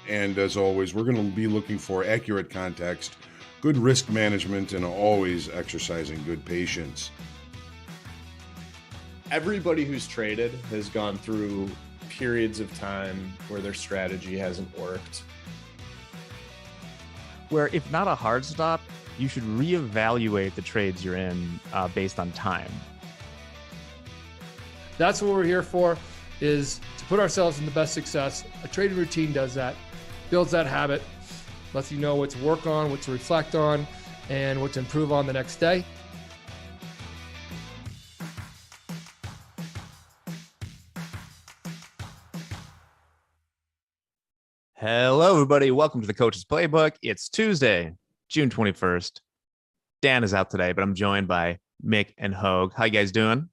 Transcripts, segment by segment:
And as always, we're going to be looking for accurate context, good risk management, and always exercising good patience. Everybody who's traded has gone through periods of time where their strategy hasn't worked. Where if not a hard stop, you should reevaluate the trades you're in based on time. That's what we're here for, is to put ourselves in the best success. A trading routine does that, builds that habit, lets you know what to work on, what to reflect on, and what to improve on the next day. Hello, everybody. Welcome to the Coach's Playbook. It's Tuesday, June 21st. Dan is out today, but I'm joined by Mick and Hogue. How you guys doing?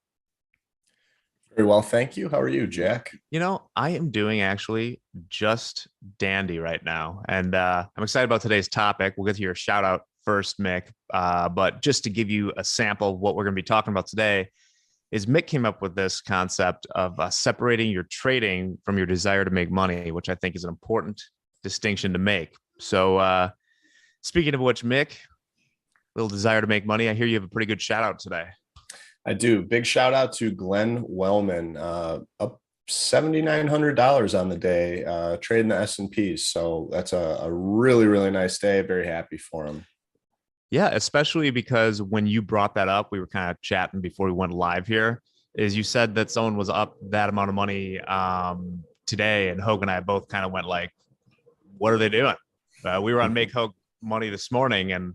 Very well, thank you. How are you, Jack? You know, I am doing actually just dandy right now. And I'm excited about today's topic. We'll get to your shout out first, Mick. But just to give you a sample of what we're going to be talking about today, is Mick came up with this concept of separating your trading from your desire to make money, which I think is an important distinction to make. So speaking of which, Mick, little desire to make money. I hear you have a pretty good shout out today. I do. Big shout out to Glenn Wellman, up $7,900 on the day, trading the S&Ps. So that's a really, really nice day. Very happy for him. Yeah, especially because when you brought that up, we were kind of chatting before we went live here, is you said that someone was up that amount of money today, and Hogue and I both kind of went like, what are they doing? We were on Make Hogue Money this morning and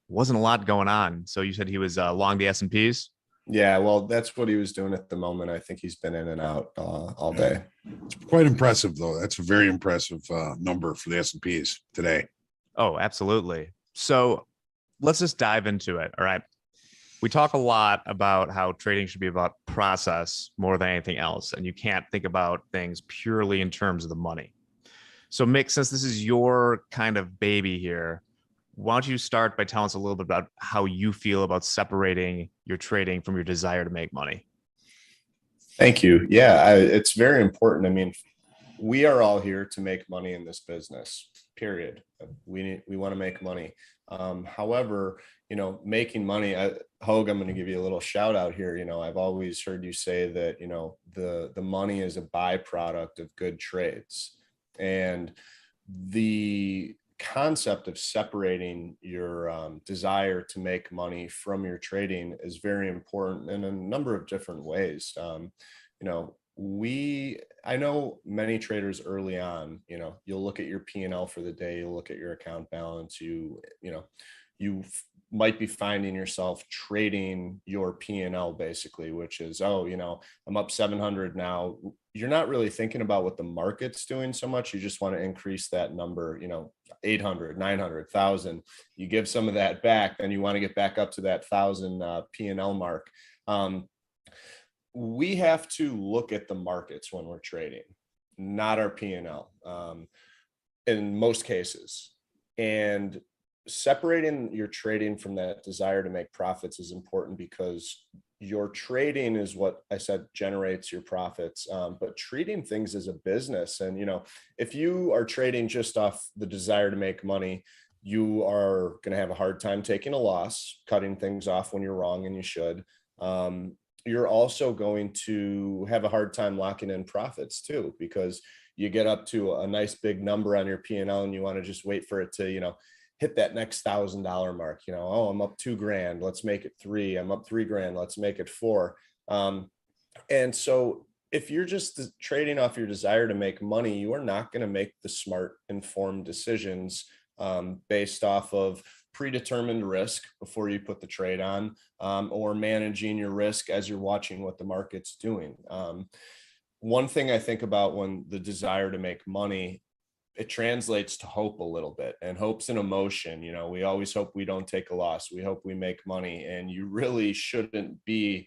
wasn't a lot going on. So you said he was long the S&Ps? Yeah, well, that's what he was doing at the moment. I think he's been in and out all day. It's quite impressive, though. That's a very impressive number for the S&Ps today. Oh, absolutely. So let's just dive into it. All right. We talk a lot about how trading should be about process more than anything else. And you can't think about things purely in terms of the money. So Mick, since this is your kind of baby here, why don't you start by telling us a little bit about how you feel about separating your trading from your desire to make money? Thank you. Yeah, it's very important. I mean, we are all here to make money in this business, period. We want to make money. However, making money, Hogue, I'm going to give you a little shout out here. I've always heard you say that, the money is a byproduct of good trades. And the concept of separating your desire to make money from your trading is very important in a number of different ways. I know many traders early on, you'll look at your P&L for the day, you'll look at your account balance, you might be finding yourself trading your P&L basically, which is, I'm up 700 now. You're not really thinking about what the market's doing so much. You just want to increase that number, 800, 900, 1,000. You give some of that back, then you want to get back up to that 1,000 P&L mark. We have to look at the markets when we're trading, not our P&L in most cases. And separating your trading from that desire to make profits is important because your trading is what I said generates your profits, but treating things as a business. And, if you are trading just off the desire to make money, you are going to have a hard time taking a loss, cutting things off when you're wrong, and you should. You're also going to have a hard time locking in profits too, because you get up to a nice big number on your P&L and you want to just wait for it to, hit that next $1,000 mark. I'm up $2,000, let's make it 3. I'm up $3,000, let's make it 4. And so if you're just trading off your desire to make money, you are not going to make the smart, informed decisions based off of predetermined risk before you put the trade on, or managing your risk as you're watching what the market's doing. One thing I think about when the desire to make money, it translates to hope a little bit, and hope's an emotion. We always hope we don't take a loss. We hope we make money, and you really shouldn't be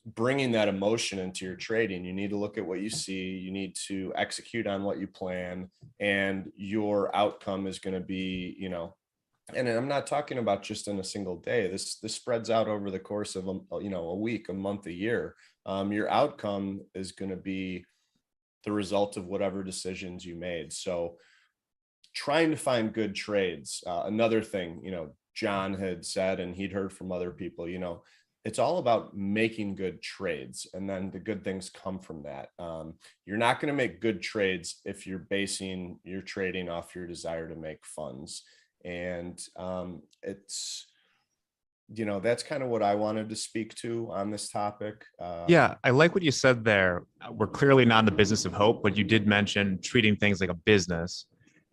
bringing that emotion into your trading. You need to look at what you see. You need to execute on what you plan, and your outcome is going to be, and I'm not talking about just in a single day. This spreads out over the course of a week, a month, a year. Your outcome is going to be the result of whatever decisions you made. So trying to find good trades. Another thing, John had said, and he'd heard from other people, it's all about making good trades, and then the good things come from that. You're not going to make good trades if you're basing your trading off your desire to make funds. And it's, that's kind of what I wanted to speak to on this topic. Yeah, I like what you said there. We're clearly not in the business of hope, but you did mention treating things like a business.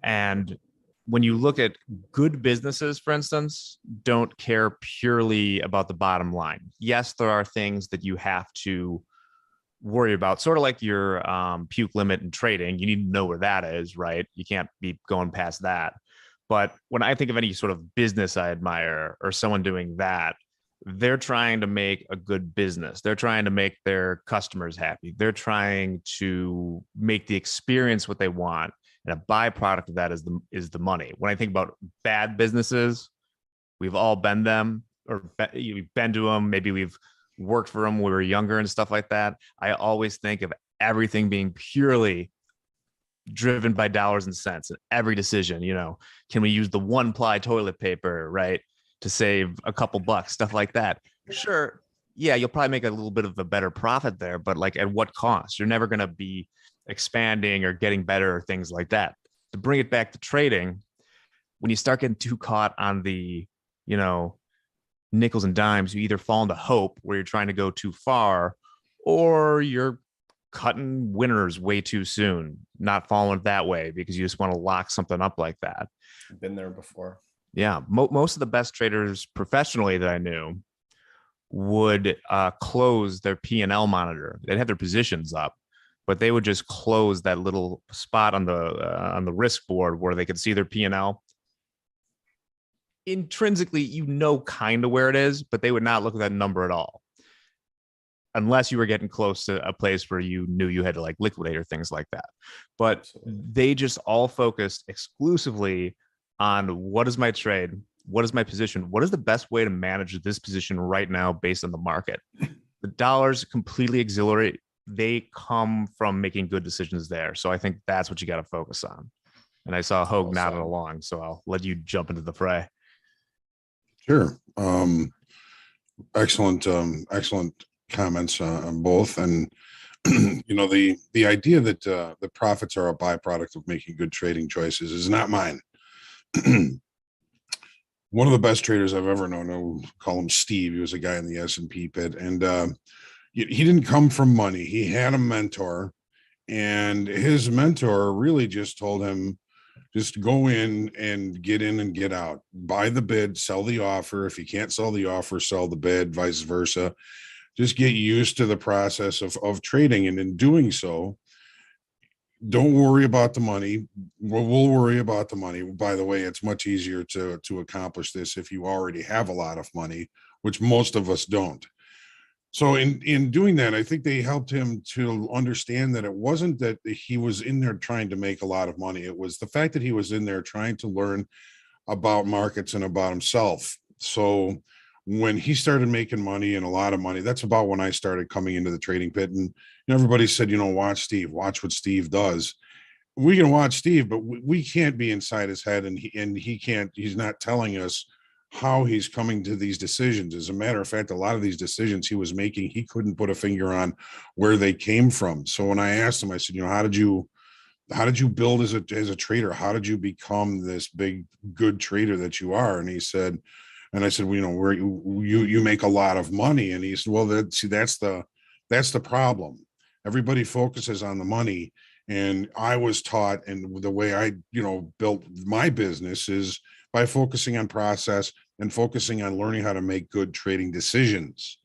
And when you look at good businesses, for instance, don't care purely about the bottom line. Yes, there are things that you have to worry about, sort of like your puke limit in trading. You need to know where that is, right? You can't be going past that. But when I think of any sort of business I admire or someone doing that, they're trying to make a good business. They're trying to make their customers happy. They're trying to make the experience what they want. And a byproduct of that is the money. When I think about bad businesses, we've all been them, or we've been to them. Maybe we've worked for them when we were younger and stuff like that. I always think of everything being purely driven by dollars and cents, and every decision, can we use the 1-ply toilet paper, right, to save a couple bucks, stuff like that. Sure. Yeah, you'll probably make a little bit of a better profit there, but like at what cost? You're never going to be expanding or getting better or things like that. To bring it back to trading, when you start getting too caught on the, nickels and dimes, you either fall into hope where you're trying to go too far, or you're cutting winners way too soon, not following it that way because you just want to lock something up like that. Been there before. Yeah. Most of the best traders professionally that I knew would close their P&L monitor. They'd have their positions up, but they would just close that little spot on the risk board where they could see their P&L. Intrinsically, kind of where it is, but they would not look at that number at all, unless you were getting close to a place where you knew you had to like liquidate or things like that. But they just all focused exclusively on what is my trade, what is my position, what is the best way to manage this position right now based on the market. The dollars completely exhilarate. They come from making good decisions there. So I think that's what you got to focus on. And I saw Hogue nodding along, so I'll let you jump into the fray. Sure. Excellent comments on both. And the idea that the profits are a byproduct of making good trading choices is not mine. One of the best traders I've ever known, I'll call him Steve. He was a guy in the S&P pit, and he didn't come from money. He had a mentor, and his mentor really just told him, just go in and get in and get out. Buy the bid, sell the offer. If you can't sell the offer, sell the bid, vice versa. Just get used to the process of trading. And in doing so, don't worry about the money. We'll worry about the money. By the way, it's much easier to accomplish this if you already have a lot of money, which most of us don't. So in doing that, I think they helped him to understand that it wasn't that he was in there trying to make a lot of money. It was the fact that he was in there trying to learn about markets and about himself. So when he started making money, and a lot of money, that's about when I started coming into the trading pit. And everybody said, watch Steve, watch what Steve does. We can watch Steve, but we can't be inside his head, and he's not telling us how he's coming to these decisions. As a matter of fact, a lot of these decisions he was making, he couldn't put a finger on where they came from. So when I asked him, I said, how did you build as a trader? How did you become this big, good trader that you are? And he said, and I said, where you make a lot of money. And he said, well, that's the problem. Everybody focuses on the money. And I was taught, and the way I, built my business is by focusing on process and focusing on learning how to make good trading decisions.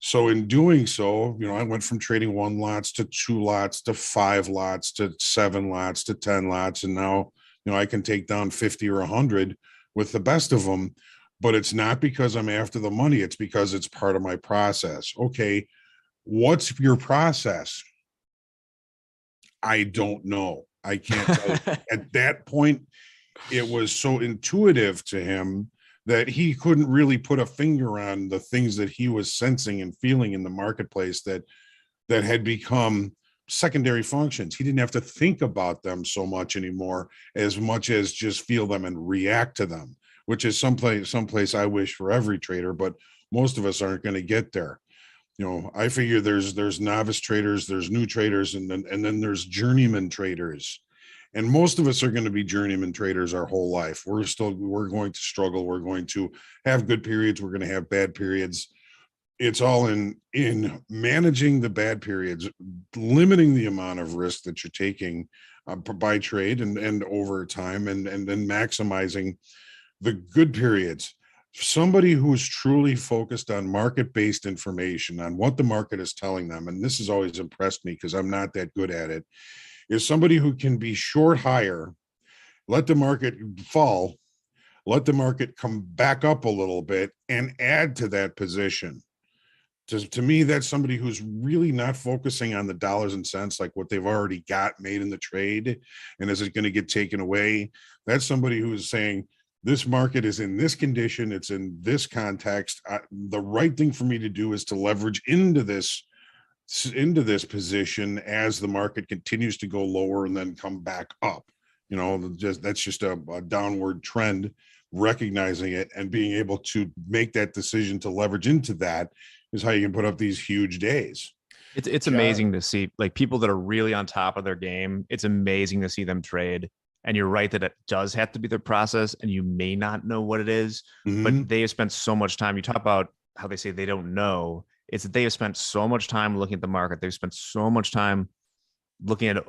So in doing so, I went from trading 1 lots to 2 lots to 5 lots to 7 lots to 10 lots. And now, I can take down 50 or 100 with the best of them, but it's not because I'm after the money. It's because it's part of my process. Okay. What's your process? I don't know. I can't tell you. At that point, it was so intuitive to him that he couldn't really put a finger on the things that he was sensing and feeling in the marketplace that had become secondary functions. He didn't have to think about them so much anymore, as much as just feel them and react to them, which is someplace I wish for every trader, but most of us aren't going to get there. I figure there's novice traders, there's new traders, and then there's journeyman traders. And most of us are going to be journeyman traders our whole life. We're going to struggle. We're going to have good periods. We're going to have bad periods. It's all in managing the bad periods, limiting the amount of risk that you're taking by trade and over time, and then maximizing the good periods. Somebody who is truly focused on market-based information, on what the market is telling them, and this has always impressed me because I'm not that good at it, is somebody who can be short higher, let the market fall, let the market come back up a little bit, and add to that position. To me, that's somebody who's really not focusing on the dollars and cents, like what they've already got made in the trade, and is it going to get taken away? That's somebody who is saying, this market is in this condition, it's in this context. The right thing for me to do is to leverage into this position as the market continues to go lower and then come back up. That's just a downward trend. Recognizing it and being able to make that decision to leverage into that is how you can put up these huge days. It's amazing to see, like, people that are really on top of their game. It's amazing to see them trade. And you're right that it does have to be their process, and you may not know what it is, but they have spent so much time. You talk about how they say they don't know. It's that they have spent so much time looking at the market. They've spent so much time looking at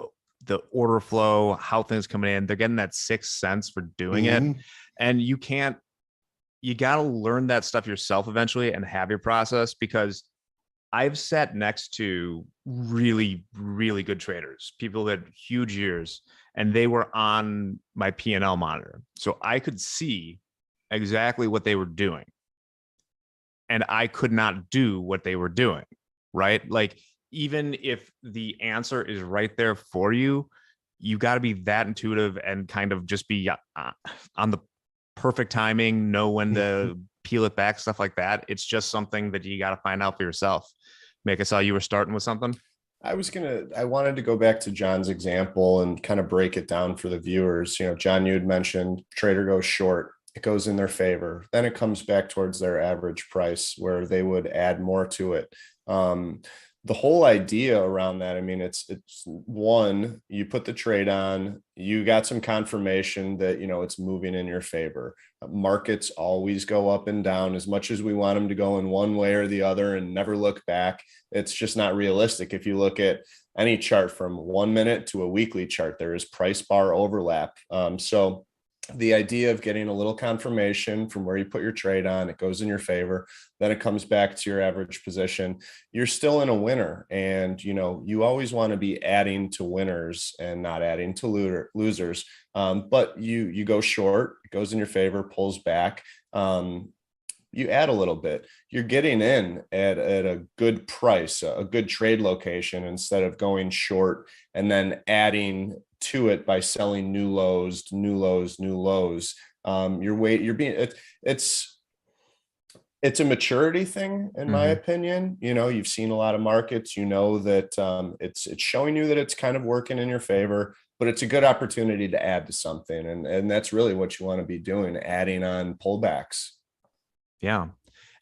the order flow, how things coming in. They're getting that sixth sense for doing it. And you got to learn that stuff yourself eventually and have your process, because I've sat next to really, really good traders, people that had huge years, and they were on my P&L monitor. So I could see exactly what they were doing. And I could not do what they were doing, right? Like, even if the answer is right there for you, you got to be that intuitive and kind of just be on the perfect timing, know when to peel it back, stuff like that. It's just something that you got to find out for yourself. Mick, I saw you were starting with something. I wanted to go back to John's example and kind of break it down for the viewers. John, you had mentioned trader goes short, it goes in their favor. Then it comes back towards their average price where they would add more to it. The whole idea around that, I mean, it's one, you put the trade on, you got some confirmation that, it's moving in your favor. Markets always go up and down. As much as we want them to go in one way or the other and never look back, it's just not realistic. If you look at any chart from 1 minute to a weekly chart, there is price bar overlap. So the idea of getting a little confirmation from where you put your trade on, it goes in your favor, then it comes back to your average position, you're still in a winner. And, you always want to be adding to winners and not adding to losers. But you go short, it goes in your favor, pulls back. You add a little bit, you're getting in at a good price, a good trade location, instead of going short and then adding to it by selling new lows. It's a maturity thing, in my opinion. You've seen a lot of markets, that it's showing you that it's kind of working in your favor, but it's a good opportunity to add to something. And that's really what you want to be doing, adding on pullbacks. Yeah.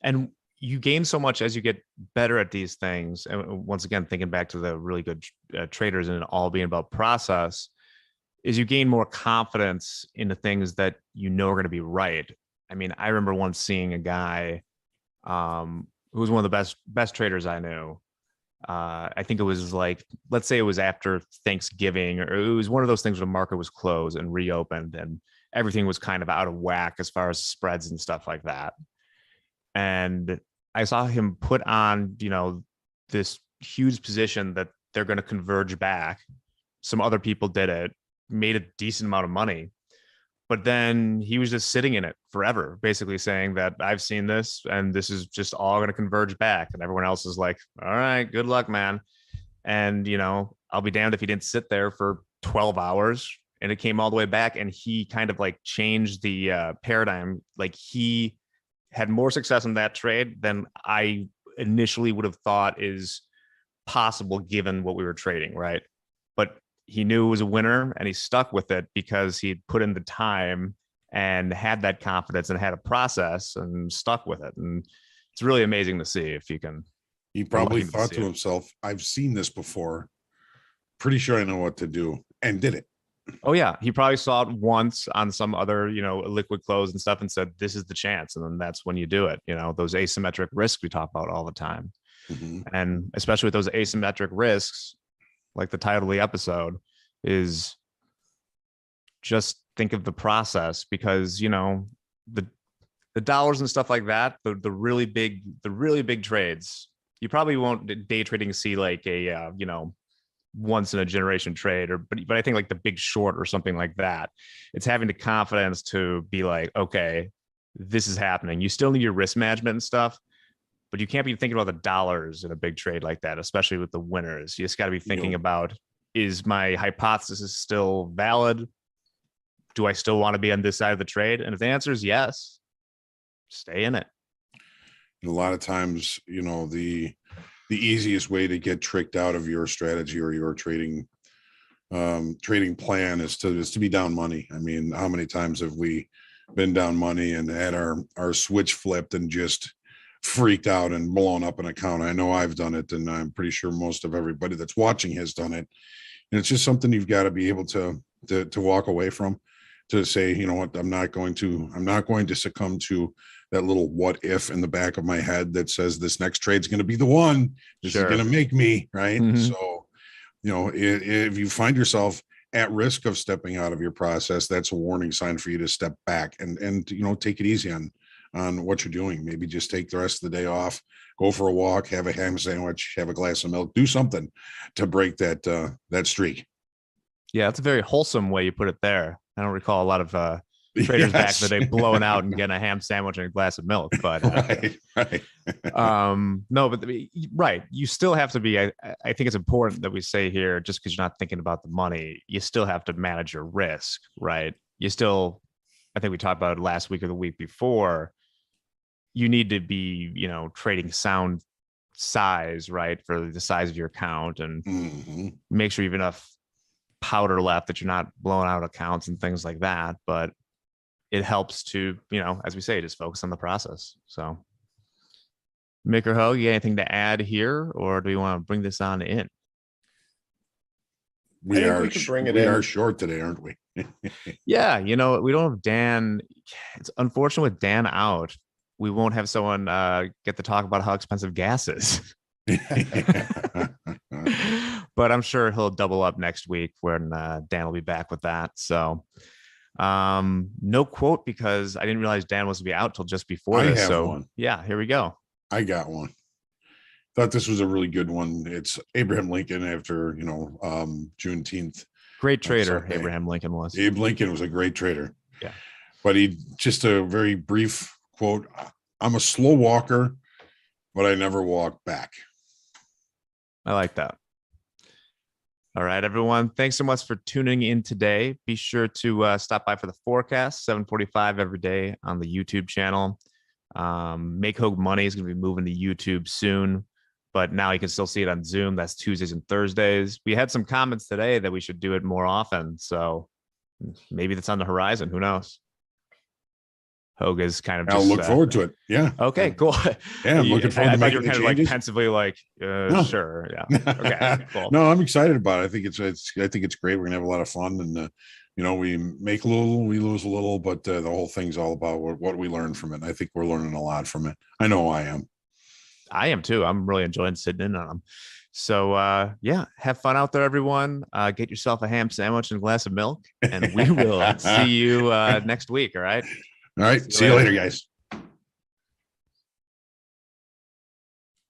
And you gain so much as you get better at these things. And once again, thinking back to the really good traders and it all being about process, is you gain more confidence in the things that are going to be right. I mean, I remember once seeing a guy who was one of the best traders I knew. I think it was like, let's say it was after Thanksgiving, or it was one of those things where the market was closed and reopened and everything was kind of out of whack as far as spreads and stuff like that. And I saw him put on, this huge position that they're going to converge back. Some other people did it, made a decent amount of money, but then he was just sitting in it forever, basically saying that I've seen this and this is just all going to converge back. And everyone else is like, all right, good luck, man. And, I'll be damned if he didn't sit there for 12 hours and it came all the way back. And he kind of like changed the paradigm. Like, he had more success in that trade than I initially would have thought is possible given what we were trading, right? But he knew it was a winner and he stuck with it because he put in the time and had that confidence and had a process and stuck with it. And it's really amazing to see if you can. He probably lucky to thought see to it. himself, I've seen this before. Pretty sure I know what to do, and did it. Oh yeah, he probably saw it once on some other, liquid clothes and stuff and said, this is the chance. And then that's when you do it. Those asymmetric risks we talk about all the time. Mhm. And especially with those asymmetric risks, like the title of the episode is just think of the process, because, the dollars and stuff like that, the really big trades, you probably won't day trading see like a, once in a generation trade, but I think like the Big Short or something like that, it's having the confidence to be like, okay, this is happening. You still need your risk management and stuff, but you can't be thinking about the dollars in a big trade like that, especially with the winners. You just got to be thinking about, is my hypothesis still valid? Do I still want to be on this side of the trade? And if the answer is yes, stay in it. A lot of times, the easiest way to get tricked out of your strategy or your trading plan is to be down money. I mean, how many times have we been down money and had our switch flipped and just freaked out and blown up an account? I know I've done it, and I'm pretty sure most of everybody that's watching has done it. And it's just something you've got to be able to walk away from, to say, you know what, I'm not going to succumb to that little what if in the back of my head that says this next trade's going to be the one. This is going to make me, right? Mhm. So, if you find yourself at risk of stepping out of your process, that's a warning sign for you to step back and take it easy on what you're doing. Maybe just take the rest of the day off, go for a walk, have a ham sandwich, have a glass of milk, do something to break that streak. Yeah, it's a very wholesome way you put it there. I don't recall a lot of traders back in the day blowing out and getting a ham sandwich and a glass of milk, but right. no, but right, you still have to be. I think it's important that we say here, just because you're not thinking about the money, you still have to manage your risk, right? You still, I think we talked about it last week or the week before, you need to be, trading sound size, right, for the size of your account, and Mhm. make sure you have enough powder left that you're not blowing out accounts and things like that. But it helps to, as we say, just focus on the process. So, Mick or Ho, you got anything to add here, or do you want to bring this on in? We I think we could bring it we in. are short today, aren't we? Yeah, we don't have Dan. It's unfortunate with Dan out, we won't have someone get to talk about how expensive gas is. But I'm sure he'll double up next week when Dan will be back with that. So no quote, because I didn't realize Dan was to be out till just before I this. have So one. yeah, here we go. I got one. Thought this was a really good one. It's Abraham Lincoln after, Juneteenth. Great trader, Sunday. Abraham Lincoln was. Abe Lincoln was a great trader. Yeah. But he just a very brief quote. I'm a slow walker, but I never walk back. I like that. All right, everyone. Thanks so much for tuning in today. Be sure to stop by for the forecast, 7:45 every day on the YouTube channel. Make Hogue Money is going to be moving to YouTube soon, but now you can still see it on Zoom. That's Tuesdays and Thursdays. We had some comments today that we should do it more often, so maybe that's on the horizon. Who knows? Hogue is kind of. I'll look forward to it. Yeah. Okay, cool. Yeah, I'm looking forward to I thought you making were the kind of like changes. pensively like, No. sure, yeah. Okay, cool. No, I'm excited about it. I think it's great. We're gonna have a lot of fun, and we make a little, we lose a little, but the whole thing's all about what we learn from it. And I think we're learning a lot from it. I know I am. I am too. I'm really enjoying sitting in on them. So yeah, have fun out there, everyone. Get yourself a ham sandwich and a glass of milk, and we will see you next week. All right. All right. See you later, guys.